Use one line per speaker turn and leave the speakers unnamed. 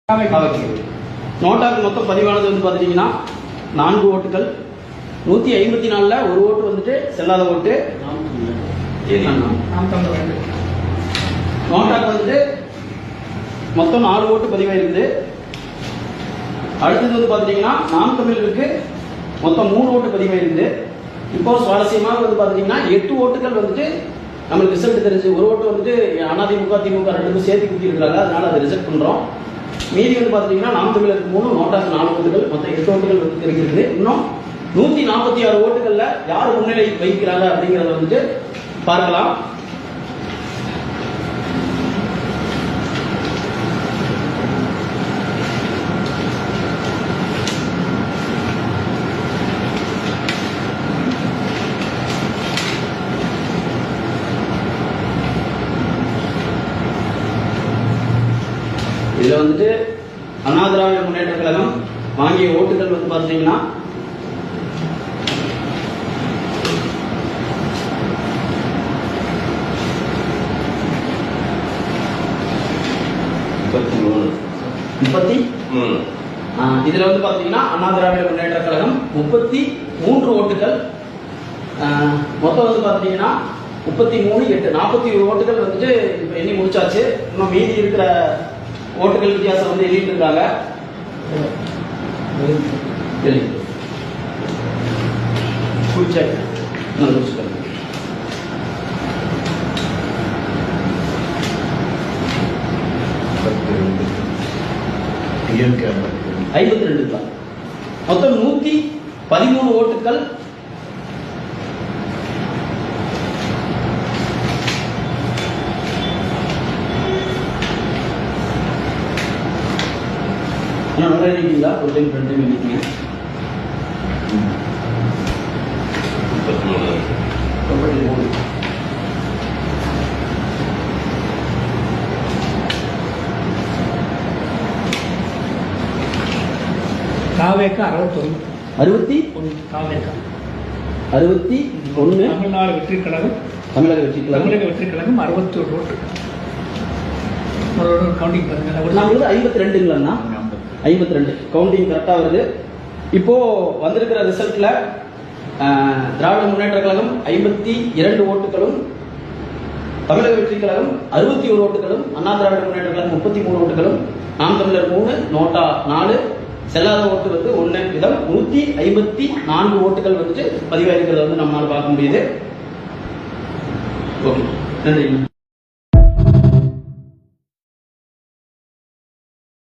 நோட்டாக்கு மொத்தம் பதிவானது வந்து பார்த்துட்டீங்கன்னா 4 ஓட்டுகள். 154ல் ஒரு ஓட்டு வந்துட்டு செல்லாத ஓட்டு. நோட்டாக்கு வந்துட்டு மொத்தம் 4 ஓட்டு பதிவாயிருக்குது. அடுத்தது வந்து பார்த்துட்டீங்கன்னா நாம் தமிழருக்கு மொத்தம் 3 ஓட்டு பதிவாயிருக்குது. இப்போ சுவாரஸ்யமாக வந்து பார்த்துட்டீங்கன்னா 8 ஓட்டுகள் வந்துட்டு நம்மளுக்கு ரிசல்ட் தெரிஞ்சு. ஒரு ஓட்டு வந்துட்டு அதிமுக திமுக ரெண்டுக்கும் சேர்த்து குத்திருக்கிறாங்க, அதனால அதை ரிஜெக்ட் பண்றோம். மீதி வந்து பார்த்துட்டீங்கன்னா நாம் தமிழருக்கு 3, நோட்டாக்கு 4 ஓட்டுகள், மொத்தம் 8 ஓட்டுகள் வந்து இருக்கிறது. இன்னும் 146 ஓட்டுகள்ல யார் முன்னிலை வகிக்கிறாங்க அப்படிங்கறத வந்துட்டு பார்க்கலாம். இதுல வந்துட்டு அண்ணா திராவிட முன்னேற்ற கழகம் வாங்கிய ஓட்டுகள் வந்து பார்த்தீங்கன்னா 33. இதுல வந்து பாத்தீங்கன்னா அண்ணா திராவிட முன்னேற்ற கழகம் 33 ஓட்டுகள். மொத்தம் வந்து பாத்தீங்கன்னா 33, 8, 41 ஓட்டுகள் வந்துட்டு எண்ணி முடிச்சாச்சு. இன்னும் மீதி இருக்கிற ஓட்டுகள் வித்தியாசம் வந்து எண்ணிட்டு இருக்காங்க. மொத்தம் 113 ஓட்டுகள். ஒரு டைம் 2 டைம் எழுதிங்க. 33.
காவேக்கா 61. காவேக்கா
61.
தமிழ்நாடு வெற்றிக் கழகம்,
தமிழக வெற்றிக்
கழகம் 61 ஓட்டு. கவுண்டிங் பாருங்க,
52ங்களா? 52 கவுண்டிங் கரெக்டா வருது. இப்போ வந்திருக்கிற ரிசல்ட்ல திராவிட முன்னேற்ற கழகம் 52 ஓட்டுகளும், தமிழக வெற்றி கழகம் 61 ஓட்டுகளும், அண்ணா திராவிட முன்னேற்ற கழகம் 33 ஓட்டுகளும், நாம் தமிழர் 3, நோட்டா 4, செல்லாத ஓட்டு வந்து 1 விதம் 154 ஓட்டுகள் வந்துட்டு பதிவாயிருக்கிறத வந்து நம்மளால பார்க்க முடியுது. ஓகே, நன்றி.